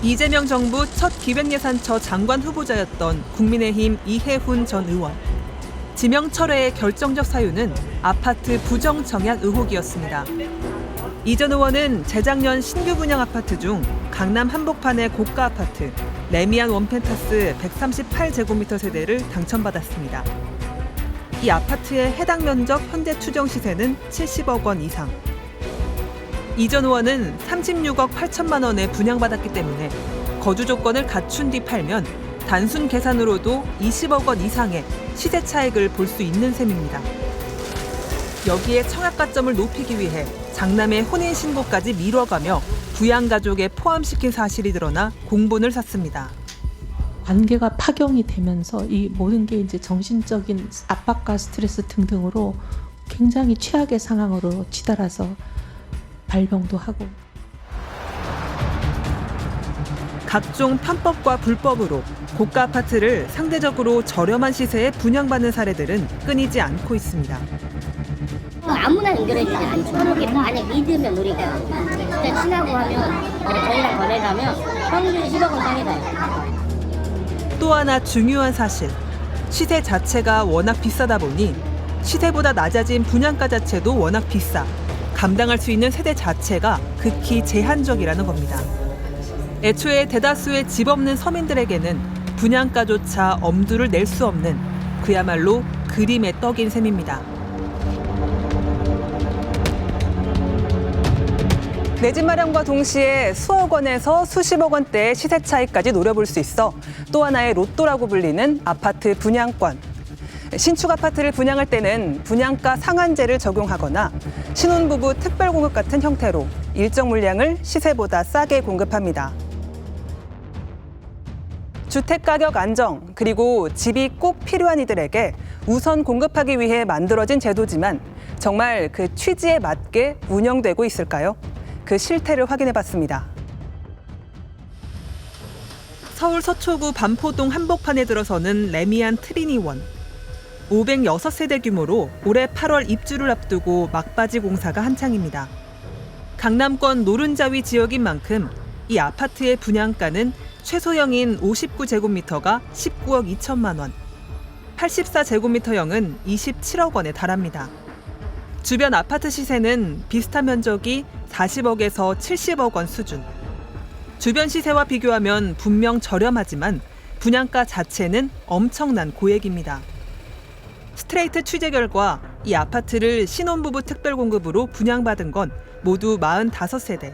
이재명 정부 첫 기획예산처 장관 후보자였던 국민의힘 이해훈 전 의원. 지명 철회의 결정적 사유는 아파트 부정 청약 의혹이었습니다. 이 전 의원은 재작년 신규 분양 아파트 중 강남 한복판의 고가 아파트 레미안 원펜타스 138제곱미터 세대를 당첨받았습니다. 이 아파트의 해당 면적 현재 추정 시세는 70억 원 이상. 이 전 의원은 36억 8천만 원에 분양받았기 때문에 거주 조건을 갖춘 뒤 팔면 단순 계산으로도 20억 원 이상의 시세 차익을 볼 수 있는 셈입니다. 여기에 청약가점을 높이기 위해 장남의 혼인신고까지 미뤄가며 부양가족에 포함시킨 사실이 드러나 공분을 샀습니다. 관계가 파경이 되면서 이 모든 게 이제 정신적인 압박과 스트레스 등등으로 굉장히 최악의 상황으로 치달아서 발병도 하고. 각종 편법과 불법으로 고가 아파트를 상대적으로 저렴한 시세에 분양받는 사례들은 끊이지 않고 있습니다. 아무나 연결해주지 않죠. 그렇게 만약 믿으면 우리가 진짜 친하고 하면 저희랑 거래를 하면 평균 10억 원 땅에다. 또 하나 중요한 사실, 시세 자체가 워낙 비싸다 보니 시세보다 낮아진 분양가 자체도 워낙 비싸 감당할 수 있는 세대 자체가 극히 제한적이라는 겁니다. 애초에 대다수의 집 없는 서민들에게는 분양가조차 엄두를 낼 수 없는 그야말로 그림의 떡인 셈입니다. 내 집 마련과 동시에 수억 원에서 수십억 원대의 시세 차이까지 노려볼 수 있어 또 하나의 로또라고 불리는 아파트 분양권. 신축 아파트를 분양할 때는 분양가 상한제를 적용하거나 신혼부부 특별공급 같은 형태로 일정 물량을 시세보다 싸게 공급합니다. 주택가격 안정, 그리고 집이 꼭 필요한 이들에게 우선 공급하기 위해 만들어진 제도지만 정말 그 취지에 맞게 운영되고 있을까요? 그 실태를 확인해봤습니다. 서울 서초구 반포동 한복판에 들어서는 레미안 트리니원. 506세대 규모로 올해 8월 입주를 앞두고 막바지 공사가 한창입니다. 강남권 노른자위 지역인 만큼 이 아파트의 분양가는 최소형인 59제곱미터가 19억 2천만 원, 84제곱미터형은 27억 원에 달합니다. 주변 아파트 시세는 비슷한 면적이 40억에서 70억 원 수준. 주변 시세와 비교하면 분명 저렴하지만 분양가 자체는 엄청난 고액입니다. 스트레이트 취재 결과 이 아파트를 신혼부부 특별공급으로 분양받은 건 모두 45세대.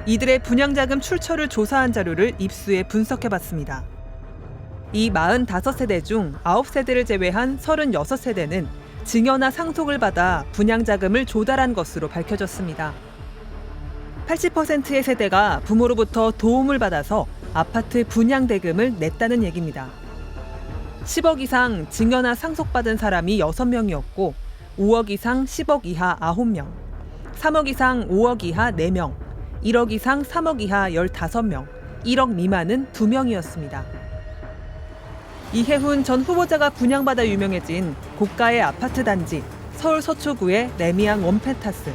이들의 분양자금 출처를 조사한 자료를 입수해 분석해봤습니다. 이 45세대 중 9세대를 제외한 36세대는 증여나 상속을 받아 분양자금을 조달한 것으로 밝혀졌습니다. 80%의 세대가 부모로부터 도움을 받아서 아파트 분양대금을 냈다는 얘기입니다. 10억 이상 증여나 상속받은 사람이 6명이었고 5억 이상 10억 이하 9명, 3억 이상 5억 이하 4명, 1억 이상 3억 이하 15명, 1억 미만은 2명이었습니다. 이해훈 전 후보자가 분양받아 유명해진 고가의 아파트 단지 서울 서초구의 레미안 원펜타스.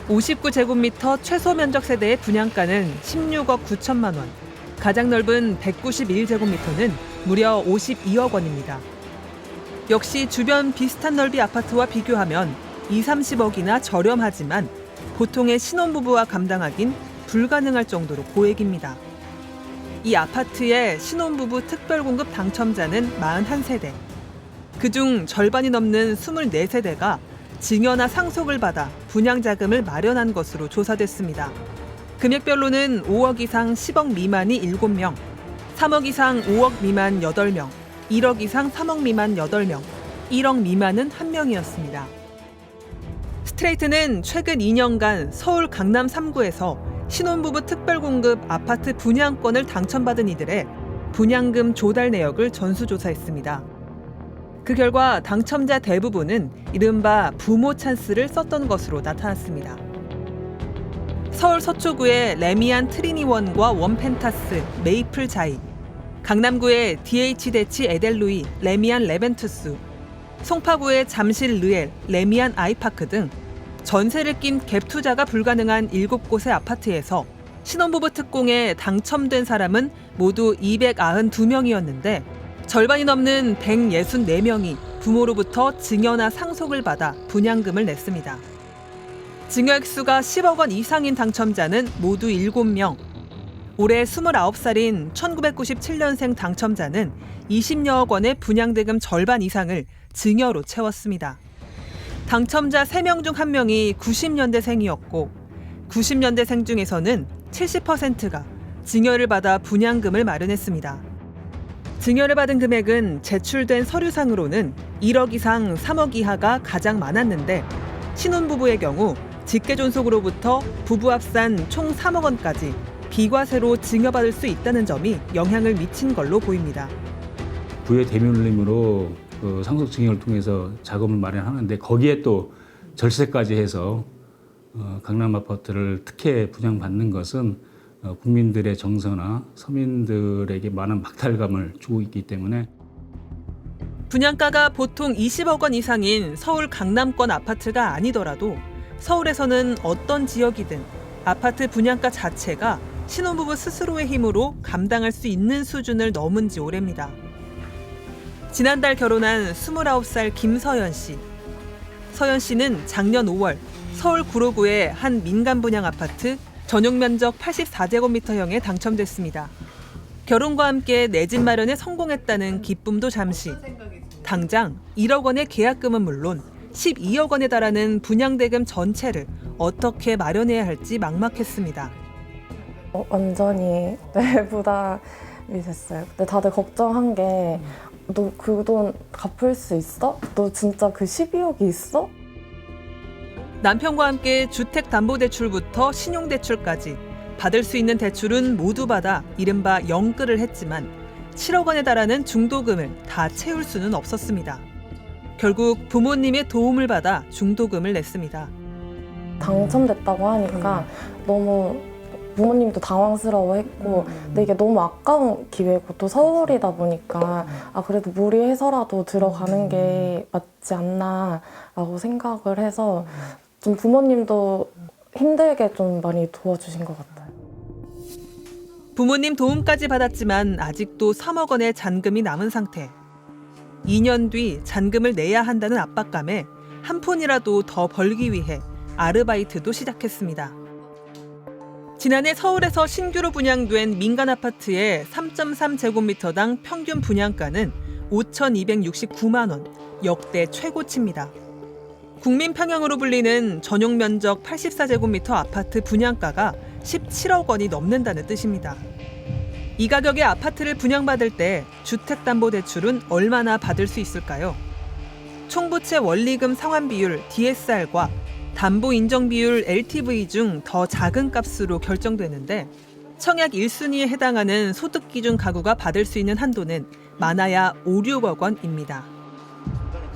59제곱미터 최소 면적 세대의 분양가는 16억 9천만 원, 가장 넓은 191제곱미터는 무려 52억 원입니다. 역시 주변 비슷한 넓이 아파트와 비교하면 20-30억이나 저렴하지만 보통의 신혼부부와 감당하긴 불가능할 정도로 고액입니다. 이 아파트의 신혼부부 특별공급 당첨자는 41세대. 그중 절반이 넘는 24세대가 증여나 상속을 받아 분양자금을 마련한 것으로 조사됐습니다. 금액별로는 5억 이상 10억 미만이 7명, 3억 이상 5억 미만 8명, 1억 이상 3억 미만 8명, 1억 미만은 1명이었습니다. 스트레이트는 최근 2년간 서울 강남 3구에서 신혼부부 특별공급 아파트 분양권을 당첨받은 이들의 분양금 조달 내역을 전수조사했습니다. 그 결과 당첨자 대부분은 이른바 부모 찬스를 썼던 것으로 나타났습니다. 서울 서초구의 레미안 트리니원과 원펜타스, 메이플 자이, 강남구의 DH 대치 에델루이, 레미안 레벤투스, 송파구의 잠실 르엘, 레미안 아이파크 등 전세를 낀 갭 투자가 불가능한 7곳의 아파트에서 신혼부부 특공에 당첨된 사람은 모두 292명이었는데 절반이 넘는 164명이 부모로부터 증여나 상속을 받아 분양금을 냈습니다. 증여 액수가 10억 원 이상인 당첨자는 모두 7명. 올해 29살인 1997년생 당첨자는 20여억 원의 분양대금 절반 이상을 증여로 채웠습니다. 당첨자 3명 중 1명이 90년대생이었고 90년대생 중에서는 70%가 증여를 받아 분양금을 마련했습니다. 증여를 받은 금액은 제출된 서류상으로는 1억 이상 3억 이하가 가장 많았는데 신혼부부의 경우 직계존속으로부터 부부 합산 총 3억 원까지 비과세로 증여받을 수 있다는 점이 영향을 미친 걸로 보입니다. 부의 대면올림으로 그 상속 증여를 통해서 자금을 마련하는데 거기에 또 절세까지 해서 강남 아파트를 특혜 분양받는 것은 국민들의 정서나 서민들에게 많은 박탈감을 주고 있기 때문에 분양가가 보통 20억 원 이상인 서울 강남권 아파트가 아니더라도 서울에서는 어떤 지역이든 아파트 분양가 자체가 신혼부부 스스로의 힘으로 감당할 수 있는 수준을 넘은 지 오래입니다. 지난달 결혼한 29살 김서연 씨. 서연 씨는 작년 5월 서울 구로구의 한 민간 분양 아파트 전용 면적 84제곱미터형에 당첨됐습니다. 결혼과 함께 내 집 마련에 성공했다는 기쁨도 잠시. 당장 1억 원의 계약금은 물론 12억 원에 달하는 분양대금 전체를 어떻게 마련해야 할지 막막했습니다. 완전히 부담이 됐어요. 근데 다들 걱정한 게 너 그 돈 갚을 수 있어? 너 진짜 그 12억이 있어? 남편과 함께 주택담보대출부터 신용대출까지 받을 수 있는 대출은 모두 받아 이른바 영끌을 했지만 7억 원에 달하는 중도금을 다 채울 수는 없었습니다. 결국 부모님의 도움을 받아 중도금을 냈습니다. 당첨됐다고 하니까 너무 부모님도 당황스러워했고 근데 이게 너무 아까운 기회고 또 서울이다 보니까 그래도 무리해서라도 들어가는 게 맞지 않나라고 생각을 해서 좀 부모님도 힘들게 좀 많이 도와주신 것 같아요. 부모님 도움까지 받았지만 아직도 3억 원의 잔금이 남은 상태. 2년 뒤 잔금을 내야 한다는 압박감에 한 푼이라도 더 벌기 위해 아르바이트도 시작했습니다. 지난해 서울에서 신규로 분양된 민간 아파트의 3.3제곱미터당 평균 분양가는 5,269만 원, 역대 최고치입니다. 국민평형으로 불리는 전용 면적 84제곱미터 아파트 분양가가 17억 원이 넘는다는 뜻입니다. 이 가격의 아파트를 분양받을 때 주택담보대출은 얼마나 받을 수 있을까요? 총부채 원리금 상환 비율 DSR과 담보 인정 비율 LTV 중 더 작은 값으로 결정되는데 청약 1순위에 해당하는 소득 기준 가구가 받을 수 있는 한도는 많아야 5, 6억 원입니다.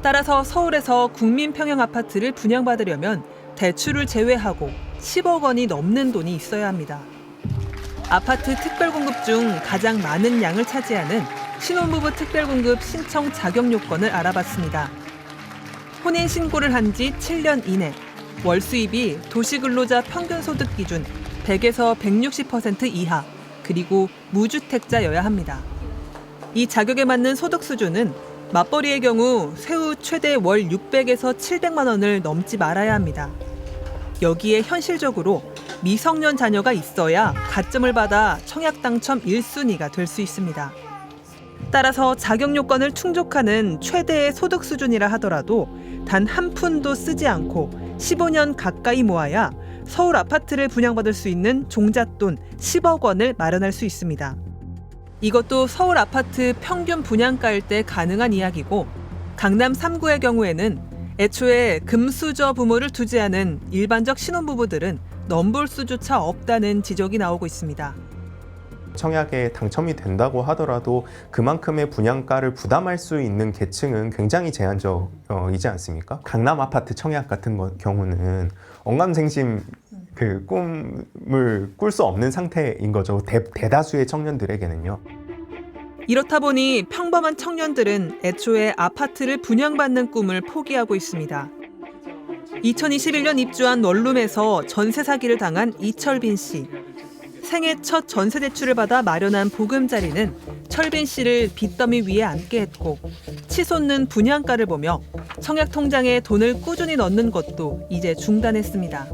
따라서 서울에서 국민평형 아파트를 분양받으려면 대출을 제외하고 10억 원이 넘는 돈이 있어야 합니다. 아파트 특별공급 중 가장 많은 양을 차지하는 신혼부부 특별공급 신청 자격 요건을 알아봤습니다. 혼인신고를 한 지 7년 이내, 월 수입이 도시근로자 평균소득 기준 100에서 160% 이하, 그리고 무주택자여야 합니다. 이 자격에 맞는 소득 수준은 맞벌이의 경우 세후 최대 월 600에서 700만 원을 넘지 말아야 합니다. 여기에 현실적으로 미성년 자녀가 있어야 가점을 받아 청약 당첨 1순위가 될 수 있습니다. 따라서 자격 요건을 충족하는 최대의 소득 수준이라 하더라도 단 한 푼도 쓰지 않고 15년 가까이 모아야 서울 아파트를 분양받을 수 있는 종잣돈 10억 원을 마련할 수 있습니다. 이것도 서울 아파트 평균 분양가일 때 가능한 이야기고 강남 3구의 경우에는 애초에 금수저 부모를 두지 않은 일반적 신혼부부들은 넘볼 수조차 없다는 지적이 나오고 있습니다. 청약에 당첨이 된다고 하더라도 그만큼의 분양가를 부담할 수 있는 계층은 굉장히 제한적이지 않습니까? 강남 아파트 청약 같은 경우는 언감생심 그 꿈을 꿀 수 없는 상태인 거죠. 대다수의 청년들에게는요. 이렇다 보니 평범한 청년들은 애초에 아파트를 분양받는 꿈을 포기하고 있습니다. 2021년 입주한 원룸에서 전세 사기를 당한 이철빈 씨. 생애 첫 전세 대출을 받아 마련한 보금자리는 철빈 씨를 빚더미 위에 앉게 했고 치솟는 분양가를 보며 청약 통장에 돈을 꾸준히 넣는 것도 이제 중단했습니다.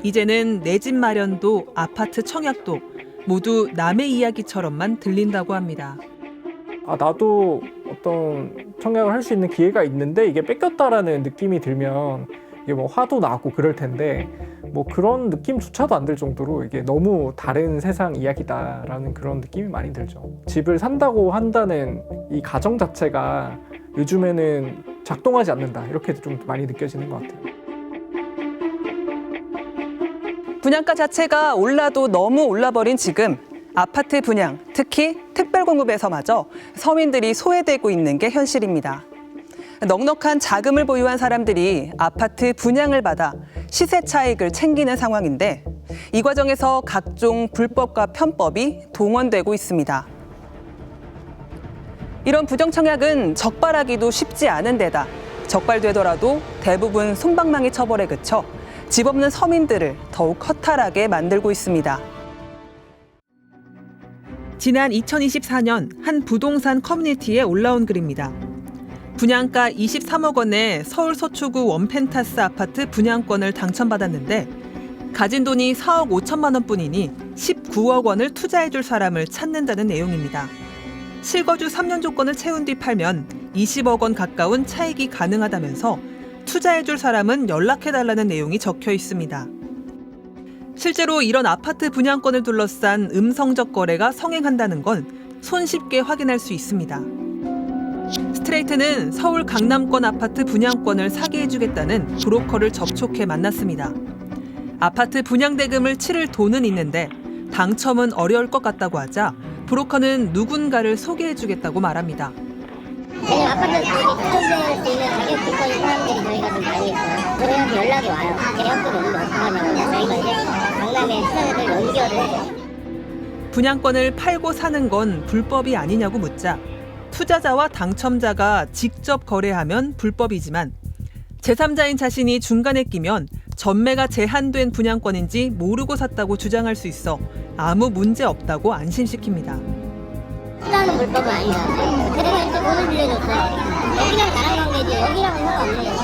이제는 내 집 마련도 아파트 청약도 모두 남의 이야기처럼만 들린다고 합니다. 나도 어떤 청약을 할 수 있는 기회가 있는데 이게 뺏겼다라는 느낌이 들면 이게 뭐 화도 나고 그럴 텐데 뭐 그런 느낌조차도 안 들 정도로 이게 너무 다른 세상 이야기다라는 그런 느낌이 많이 들죠. 집을 산다고 한다는 이 가정 자체가 요즘에는 작동하지 않는다 이렇게 좀 많이 느껴지는 것 같아요. 분양가 자체가 올라도 너무 올라버린 지금 아파트 분양, 특히 특별공급에서마저 서민들이 소외되고 있는 게 현실입니다. 넉넉한 자금을 보유한 사람들이 아파트 분양을 받아 시세 차익을 챙기는 상황인데 이 과정에서 각종 불법과 편법이 동원되고 있습니다. 이런 부정청약은 적발하기도 쉽지 않은 데다 적발되더라도 대부분 솜방망이 처벌에 그쳐 집 없는 서민들을 더욱 허탈하게 만들고 있습니다. 지난 2024년 한 부동산 커뮤니티에 올라온 글입니다. 분양가 23억 원의 서울 서초구 원펜타스 아파트 분양권을 당첨받았는데 가진 돈이 4억 5천만 원뿐이니 19억 원을 투자해줄 사람을 찾는다는 내용입니다. 실거주 3년 조건을 채운 뒤 팔면 20억 원 가까운 차익이 가능하다면서 투자해줄 사람은 연락해달라는 내용이 적혀 있습니다. 실제로 이런 아파트 분양권을 둘러싼 음성적 거래가 성행한다는 건 손쉽게 확인할 수 있습니다. 스트레이트는 서울 강남권 아파트 분양권을 사게 해주겠다는 브로커를 접촉해 만났습니다. 아파트 분양 대금을 치를 돈은 있는데 당첨은 어려울 것 같다고 하자 브로커는 누군가를 소개해주겠다고 말합니다. 왜냐면 아파트 당첨될 수 있는 자격 조건인 사람들이 저희가 좀 많이 있어요. 저희한테 연락이 와요. 계약금이 없는데 어떡하냐고. 저희가 이제 강남에 시설을 연결을 해요. 분양권을 팔고 사는 건 불법이 아니냐고 묻자 투자자와 당첨자가 직접 거래하면 불법이지만 제3자인 자신이 중간에 끼면 전매가 제한된 분양권인지 모르고 샀다고 주장할 수 있어 아무 문제 없다고 안심시킵니다. 투자는 불법은 아니잖아요. 그래서 이제 돈을 빌려줬어요. 여기랑 나랑 관계지 여기랑은 상관없네요.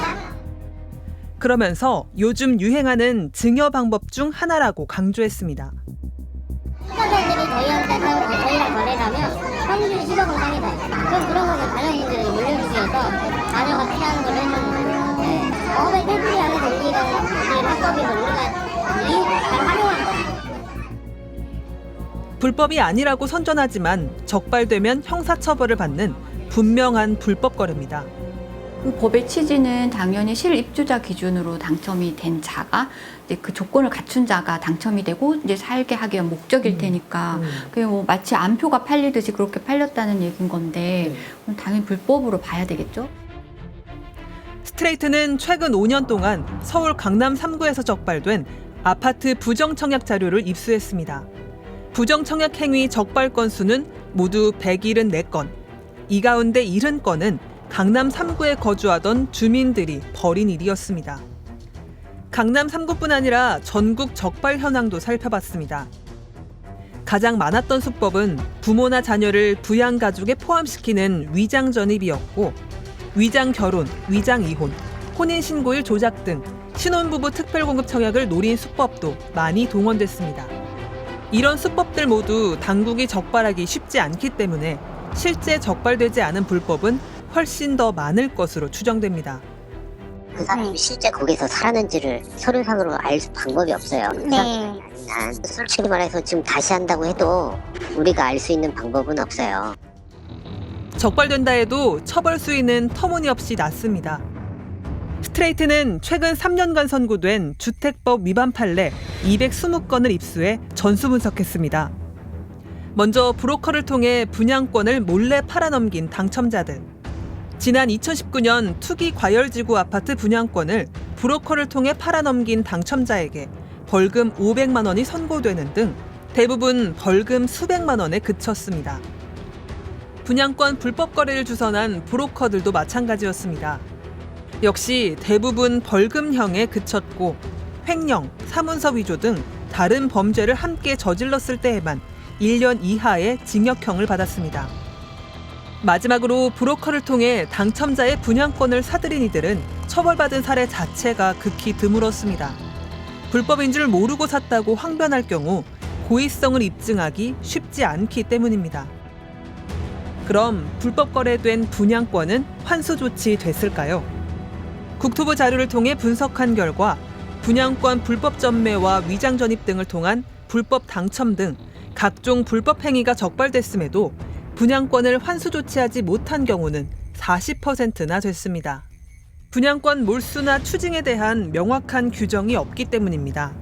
그러면서 요즘 유행하는 증여 방법 중 하나라고 강조했습니다. 투자자들이 저희랑 거래를 하면 평균 10억 원 상이다. 그럼 그런 거는 당연히 이제 물려주기 위해서 자녀가 피하는 걸 해주는 거예요. 법에 테두리 안에서 우리가 우리의 합법임을 우리가 잘 활용한 거예요. 불법이 아니라고 선전하지만 적발되면 형사처벌을 받는 분명한 불법 거래입니다. 그 법의 취지는 당연히 실입주자 기준으로 당첨이 된 자가 이제 그 조건을 갖춘 자가 당첨이 되고 이제 살게 하기 위한 목적일 테니까 그게 뭐 마치 안표가 팔리듯이 그렇게 팔렸다는 얘기인 건데 그럼 당연히 불법으로 봐야 되겠죠. 스트레이트는 최근 5년 동안 서울 강남 3구에서 적발된 아파트 부정청약 자료를 입수했습니다. 부정청약 행위 적발 건수는 모두 174건. 이 가운데 70건은 강남 3구에 거주하던 주민들이 벌인 일이었습니다. 강남 3구뿐 아니라 전국 적발 현황도 살펴봤습니다. 가장 많았던 수법은 부모나 자녀를 부양가족에 포함시키는 위장 전입이었고 위장 결혼, 위장 이혼, 혼인신고일 조작 등 신혼부부 특별공급 청약을 노린 수법도 많이 동원됐습니다. 이런 수법들 모두 당국이 적발하기 쉽지 않기 때문에 실제 적발되지 않은 불법은 훨씬 더 많을 것으로 추정됩니다. 그 사람이 실제 거기서 살았는지를 서류상으로 알 방법이 없어요. 네. 솔직히 말해서 지금 다시 한다고 해도 우리가 알 수 있는 방법은 없어요. 적발된다 해도 처벌 수위는 터무니없이 낮습니다. 스트레이트는 최근 3년간 선고된 주택법 위반 판례 220건을 입수해 전수 분석했습니다. 먼저 브로커를 통해 분양권을 몰래 팔아넘긴 당첨자들. 지난 2019년 투기 과열지구 아파트 분양권을 브로커를 통해 팔아넘긴 당첨자에게 벌금 500만 원이 선고되는 등 대부분 벌금 수백만 원에 그쳤습니다. 분양권 불법 거래를 주선한 브로커들도 마찬가지였습니다. 역시 대부분 벌금형에 그쳤고 횡령, 사문서 위조 등 다른 범죄를 함께 저질렀을 때에만 1년 이하의 징역형을 받았습니다. 마지막으로 브로커를 통해 당첨자의 분양권을 사들인 이들은 처벌받은 사례 자체가 극히 드물었습니다. 불법인 줄 모르고 샀다고 항변할 경우 고의성을 입증하기 쉽지 않기 때문입니다. 그럼 불법 거래된 분양권은 환수 조치됐을까요? 국토부 자료를 통해 분석한 결과 분양권 불법 전매와 위장 전입 등을 통한 불법 당첨 등 각종 불법 행위가 적발됐음에도 분양권을 환수 조치하지 못한 경우는 40%나 됐습니다. 분양권 몰수나 추징에 대한 명확한 규정이 없기 때문입니다.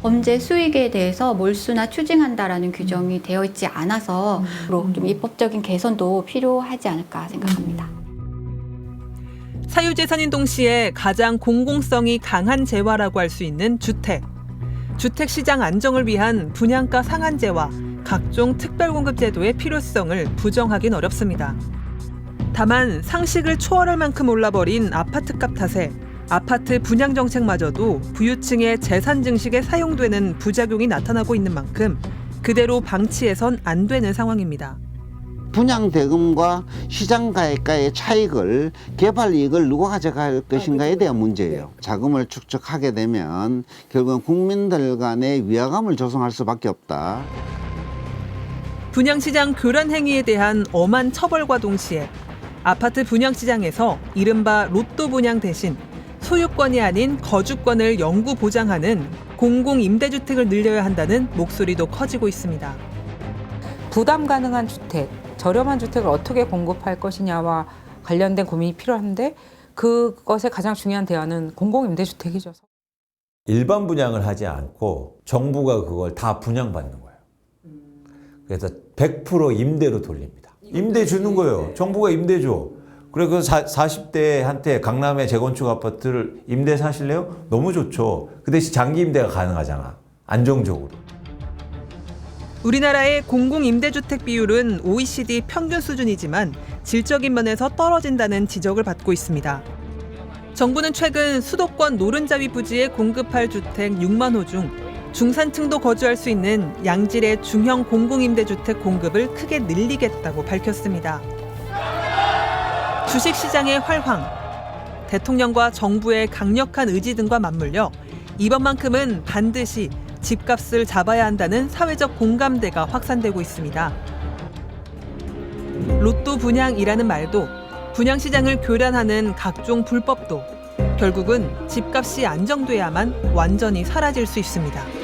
범죄 수익에 대해서 몰수나 추징한다라는 규정이 되어 있지 않아서 좀 입법적인 개선도 필요하지 않을까 생각합니다. 사유재산인 동시에 가장 공공성이 강한 재화라고 할 수 있는 주택. 주택 시장 안정을 위한 분양가 상한제와 각종 특별공급제도의 필요성을 부정하긴 어렵습니다. 다만 상식을 초월할 만큼 올라버린 아파트값 탓에 아파트 분양 정책마저도 부유층의 재산 증식에 사용되는 부작용이 나타나고 있는 만큼 그대로 방치해선 안 되는 상황입니다. 분양 대금과 시장 가액과의 차익을 개발 이익을 누가 가져갈 것인가에 대한 문제예요. 자금을 축적하게 되면 결국은 국민들 간의 위화감을 조성할 수밖에 없다. 분양시장 교란 행위에 대한 엄한 처벌과 동시에 아파트 분양시장에서 이른바 로또 분양 대신 소유권이 아닌 거주권을 영구 보장하는 공공임대주택을 늘려야 한다는 목소리도 커지고 있습니다. 부담 가능한 주택, 저렴한 주택을 어떻게 공급할 것이냐와 관련된 고민이 필요한데 그것의 가장 중요한 대안은 공공임대주택이죠. 일반 분양을 하지 않고 정부가 그걸 다 분양받는 거예요. 그래서 100% 임대로 돌립니다. 임대 주는 거예요. 정부가 임대 줘. 그래 그 40대한테 강남의 재건축 아파트를 임대 사실래요? 너무 좋죠. 그 대신 장기 임대가 가능하잖아. 안정적으로. 우리나라의 공공임대주택 비율은 OECD 평균 수준이지만 질적인 면에서 떨어진다는 지적을 받고 있습니다. 정부는 최근 수도권 노른자위 부지에 공급할 주택 6만 호 중 중산층도 거주할 수 있는 양질의 중형 공공임대주택 공급을 크게 늘리겠다고 밝혔습니다. 주식시장의 활황, 대통령과 정부의 강력한 의지 등과 맞물려 이번만큼은 반드시 집값을 잡아야 한다는 사회적 공감대가 확산되고 있습니다. 로또 분양이라는 말도 분양시장을 교란하는 각종 불법도 결국은 집값이 안정돼야만 완전히 사라질 수 있습니다.